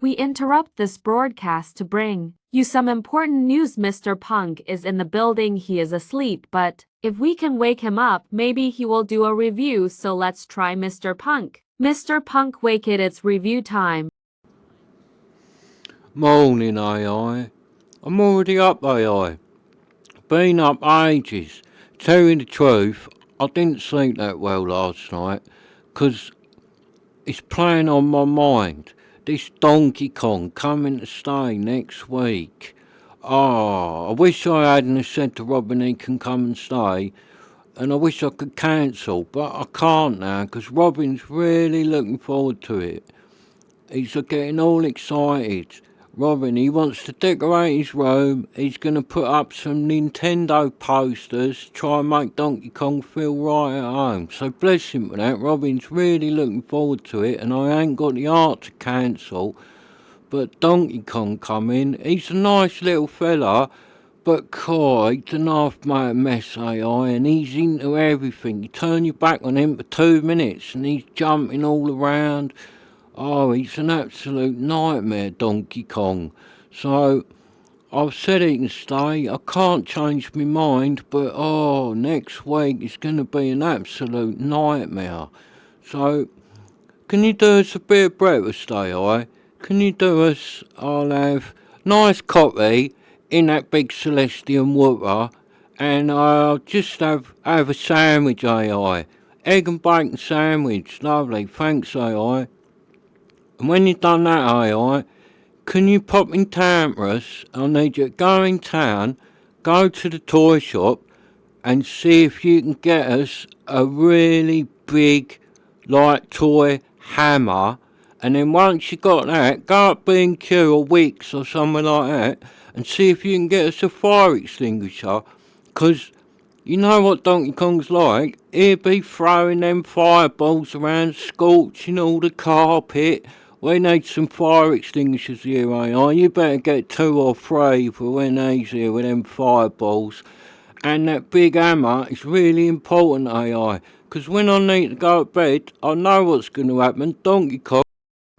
We interrupt this broadcast to bring you some important news. Mr. Punk is in the building. He is asleep, but if we can wake him up, maybe he will do a review. So let's try Mr. Punk. Mr. Punk, wake it, it's review time. Morning, AI. I'm already up, AI. Been up ages. Tell you the truth, I didn't sleep that well last night, 'cause it's playing on my mind. This Donkey Kong coming to stay next week. I wish I hadn't have said to Robin he can come and stay, and I wish I could cancel, but I can't now, 'cause Robin's really looking forward to it. He's getting all excited. Robin, he wants to decorate his room. He's going to put up some Nintendo posters, try and make Donkey Kong feel right at home. So bless him for that. Robin's really looking forward to it, and I ain't got the heart to cancel. But Donkey Kong come in. He's a nice little fella, but he's an half-mate mess, AI, and he's into everything. You turn your back on him for 2 minutes, and he's jumping all around. Oh, he's an absolute nightmare, Donkey Kong. So, I've said he can stay. I can't change my mind, but next week is going to be an absolute nightmare. So, can you do us a bit of breakfast, AI? Can you do us, I'll have nice coffee in that big Celestian water, and I'll just have a sandwich, AI. Egg and bacon sandwich, lovely, thanks, AI. And when you've done that, AI, can you pop in town for us? I need you to go in town, go to the toy shop, and see if you can get us a really big, toy hammer. And then once you got that, go up B&Q or Wickes or somewhere like that, and see if you can get us a fire extinguisher. 'Cause you know what Donkey Kong's like? He'll be throwing them fireballs around, scorching all the carpet. We need some fire extinguishers here, AI. You better get 2 or 3 for when he's here with them fireballs. And that big hammer is really important, AI. 'Cause when I need to go to bed, I know what's going to happen. Donkey Kong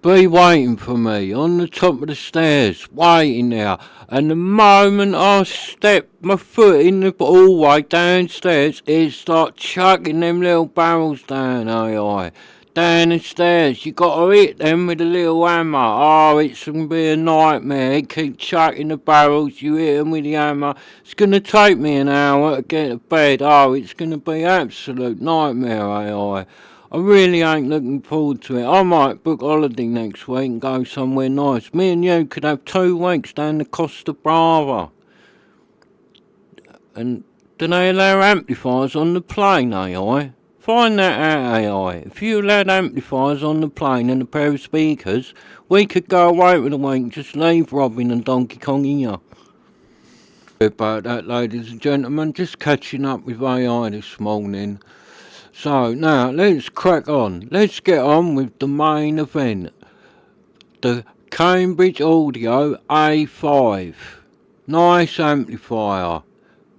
be waiting for me on the top of the stairs, waiting there. And the moment I step my foot in the hallway downstairs, he'll start chucking them little barrels down, AI. Down the stairs, you got to hit them with a little hammer. Oh, it's going to be a nightmare. He keep chucking the barrels, you hit them with the hammer. It's going to take me an hour to get to bed. Oh, it's going to be absolute nightmare, AI. I really ain't looking forward to it. I might book holiday next week and go somewhere nice. Me and you could have 2 weeks down the Costa Brava. And do they allow amplifiers on the plane, AI? Find that out, AI. If you allowed amplifiers on the plane and a pair of speakers, we could go away for the week and just leave Robin and Donkey Kong here. Sorry about that, ladies and gentlemen. Just catching up with AI this morning. So, now, let's crack on. Let's get on with the main event. The Cambridge Audio A5. Nice amplifier.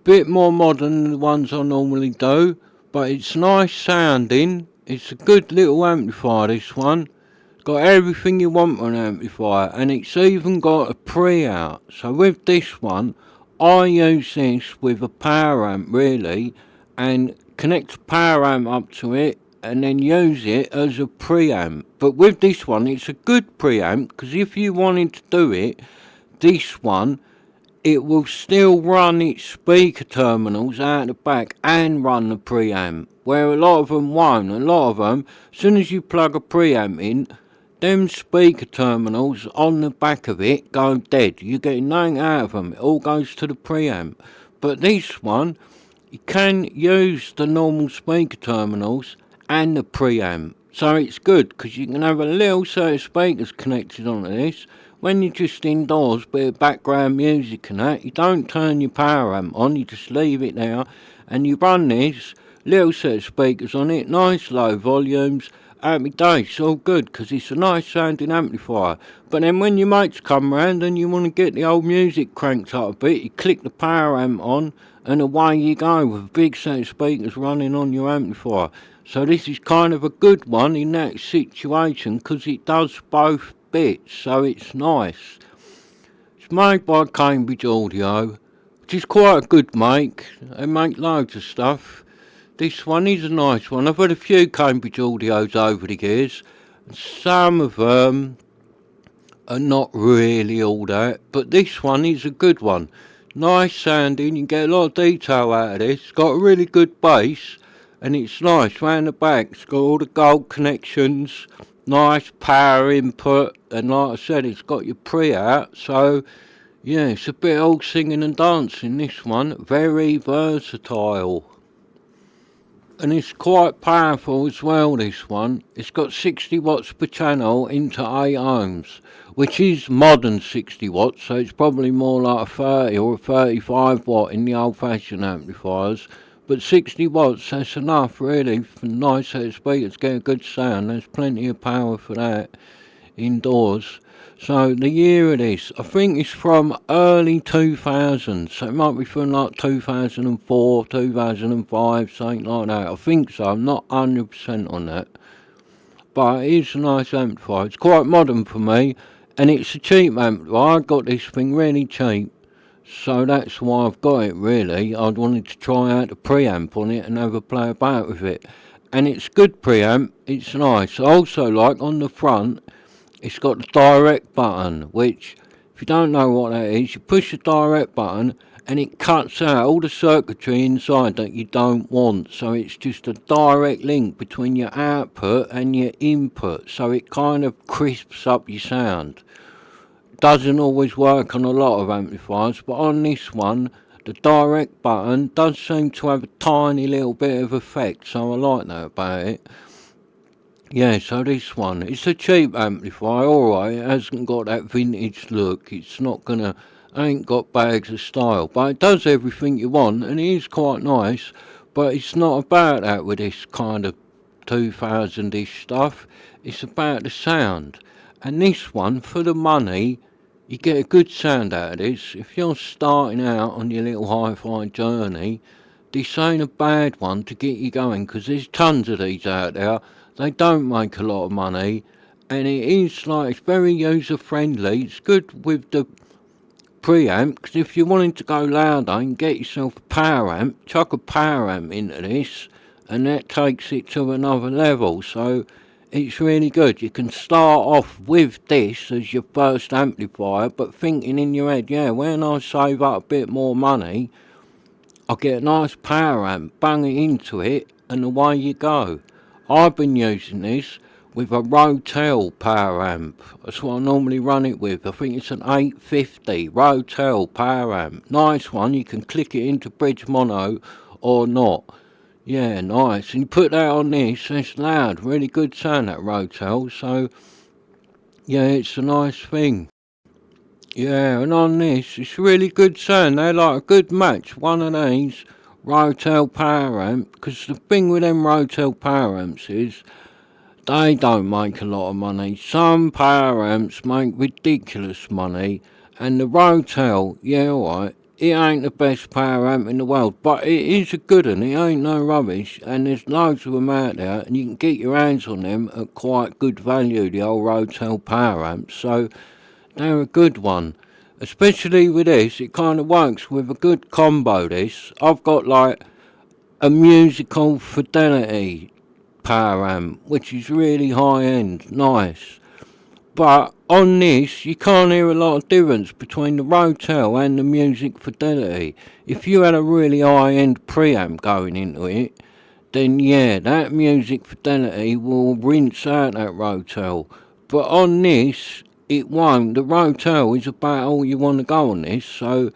Bit more modern than the ones I normally do, but it's nice sounding. It's a good little amplifier, this one. It's got everything you want for an amplifier, and it's even got a pre-out. So with this one, I use this with a power amp, really, and connect a power amp up to it, and then use it as a preamp. But with this one, it's a good preamp, because if you wanted to do it, this one, it will still run its speaker terminals out the back and run the preamp, where a lot of them won't. A lot of them, as soon as you plug a preamp in, them speaker terminals on the back of it go dead. You're getting nothing out of them. It all goes to the preamp. But this one, you can use the normal speaker terminals and the preamp. So it's good, because you can have a little set of speakers connected onto this. When you're just indoors, bit of background music and that, you don't turn your power amp on, you just leave it there, and you run this little set of speakers on it, nice low volumes, happy days, all good, because it's a nice sounding amplifier. But then when your mates come round and you want to get the old music cranked up a bit, you click the power amp on, and away you go with a big set of speakers running on your amplifier. So this is kind of a good one in that situation, because it does both bits, so it's nice. It's made by Cambridge Audio, which is quite a good make. They make loads of stuff. This one is a nice one. I've had a few Cambridge Audios over the years, and some of them are not really all that, but this one is a good one. Nice sounding, you get a lot of detail out of this. It's got a really good bass, and it's nice round the back. It's got all the gold connections, nice power input, and like I said, it's got your pre-out, so yeah, it's a bit all singing and dancing, this one. Very versatile. And it's quite powerful as well, this one. It's got 60 watts per channel into 8 ohms, which is modern 60 watts, so it's probably more like a 30 or a 35 watt in the old-fashioned amplifiers. But 60 watts, that's enough really for a nice set of speakers to get a good sound. There's plenty of power for that indoors. So the year of this, I think it's from early 2000s, so it might be from like 2004, 2005, something like that. I think so, I'm not 100% on that. But it is a nice amplifier. It's quite modern for me, and it's a cheap amplifier. I got this thing really cheap, so that's why I've got it really. I wanted to try out the preamp on it and have a play about with it. And it's good preamp, it's nice. I also like on the front, it's got the direct button, which, if you don't know what that is, you push the direct button and it cuts out all the circuitry inside that you don't want. So it's just a direct link between your output and your input. So it kind of crisps up your sound. Doesn't always work on a lot of amplifiers, but on this one, the direct button does seem to have a tiny little bit of effect. So I like that about it. Yeah, so this one, it's a cheap amplifier, alright, it hasn't got that vintage look, it's not gonna, ain't got bags of style, but it does everything you want, and it is quite nice, but it's not about that with this kind of 2000-ish stuff, it's about the sound, and this one, for the money, you get a good sound out of this. If you're starting out on your little hi-fi journey, this ain't a bad one to get you going, because there's tons of these out there. They don't make a lot of money, and it is like, it's very user friendly. It's good with the preamp, because if you're wanting to go louder and get yourself a power amp, chuck a power amp into this, and that takes it to another level. So it's really good. You can start off with this as your first amplifier, but thinking in your head, yeah, when I save up a bit more money, I'll get a nice power amp, bang it into it, and away you go. I've been using this with a Rotel power amp. That's what I normally run it with. I think it's an 850 Rotel power amp. Nice one. You can click it into bridge mono or not. Yeah, nice. And you put that on this, it's loud. Really good sound, that Rotel. So, yeah, it's a nice thing. Yeah, and on this, it's really good sound. They're like a good match. One of these Rotel power amp, because the thing with them Rotel power amps is they don't make a lot of money. Some power amps make ridiculous money, and the Rotel, yeah, alright, it ain't the best power amp in the world, but it is a good one. It ain't no rubbish, and there's loads of them out there, and you can get your hands on them at quite good value, the old Rotel power amps, so they're a good one. Especially with this, it kind of works with a good combo, this. I've got like a musical fidelity power amp, which is really high end, nice. But on this, you can't hear a lot of difference between the Rotel and the music fidelity. If you had a really high end preamp going into it, then yeah, that music fidelity will rinse out that Rotel. But on this, it won't. The Rotel is about all you want to go on this, so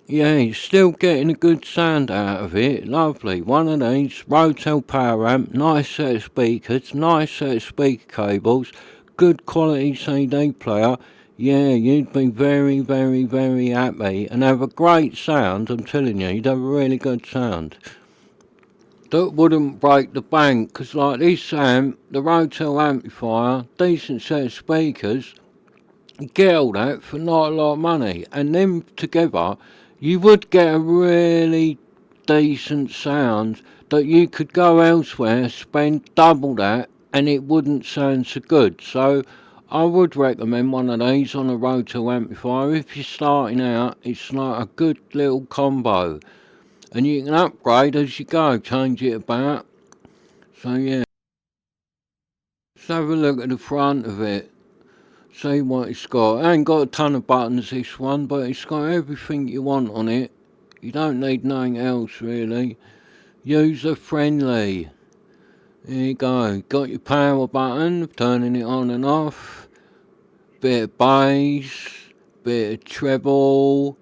yeah, you're still getting a good sound out of it. Lovely. One of these, Rotel power amp, nice set of speakers, nice set of speaker cables, good quality CD player. Yeah, you'd be very, very, very happy and have a great sound, I'm telling you, you'd have a really good sound. That wouldn't break the bank, because like this amp, the Rotel amplifier, decent set of speakers, you get all that for not a lot of money, and them together, you would get a really decent sound that you could go elsewhere, spend double that, and it wouldn't sound so good. So I would recommend one of these on the road to amplifier. If you're starting out, it's like a good little combo. And you can upgrade as you go, change it about. So yeah. Let's have a look at the front of it. See what it's got. It ain't got a ton of buttons, this one, but it's got everything you want on it. You don't need nothing else really. User friendly. There you go. Got your power button, turning it on and off. Bit of bass, bit of treble.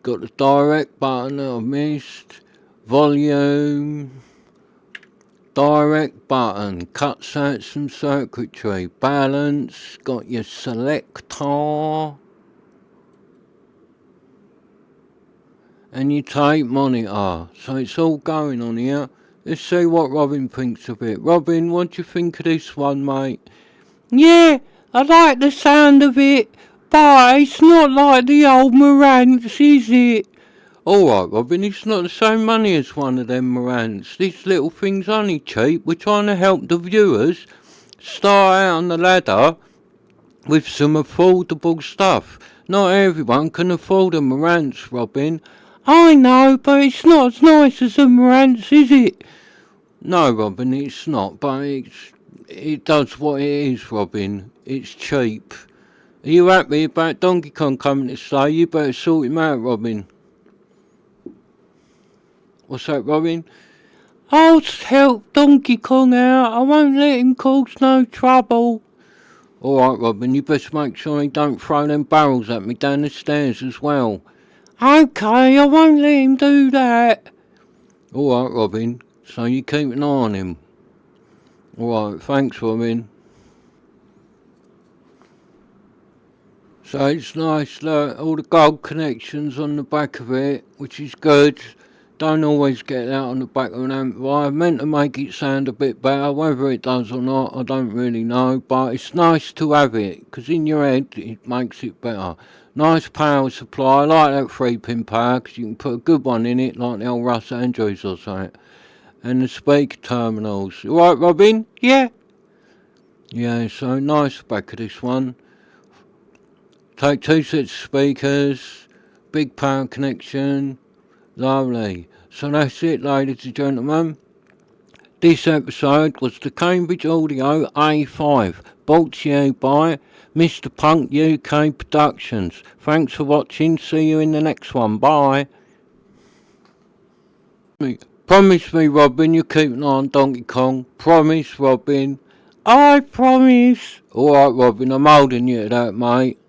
Got the direct button that I've missed. Volume. Direct button. Cuts out some circuitry. Balance. Got your selector. And your tape monitor. So it's all going on here. Let's see what Robin thinks of it. Robin, what do you think of this one, mate? Yeah, I like the sound of it, but it's not like the old Marantz, is it? Alright, Robin, it's not the same money as one of them Marantz. This little thing's only cheap. We're trying to help the viewers start out on the ladder with some affordable stuff. Not everyone can afford a Marantz, Robin. I know, but it's not as nice as a Marantz, is it? No, Robin, it's not, but it does what it is, Robin. It's cheap. Are you happy about Donkey Kong coming to stay? You better sort him out, Robin. What's that, Robin? I'll help Donkey Kong out. I won't let him cause no trouble. Alright, Robin, you best make sure he don't throw them barrels at me down the stairs as well. Okay, I won't let him do that. Alright, Robin, so you keep an eye on him. Alright, thanks, Robin. So it's nice, look, all the gold connections on the back of it, which is good. Don't always get that on the back of an amplifier. I meant to make it sound a bit better. Whether it does or not, I don't really know. But it's nice to have it, because in your head, it makes it better. Nice power supply. I like that 3-pin power, because you can put a good one in it, like the old Russ Andrews or something. And the speaker terminals. You right, Robin? Yeah. Yeah, so nice back of this one. Take 2 sets of speakers. Big power connection. Lovely. So that's it, ladies and gentlemen. This episode was the Cambridge Audio A5, brought to you by Mr. Punk UK Productions. Thanks for watching. See you in the next one. Bye. Promise me, Robin, you keep an eye on Donkey Kong. Promise, Robin. I promise. Alright, Robin, I'm holding you to that, mate.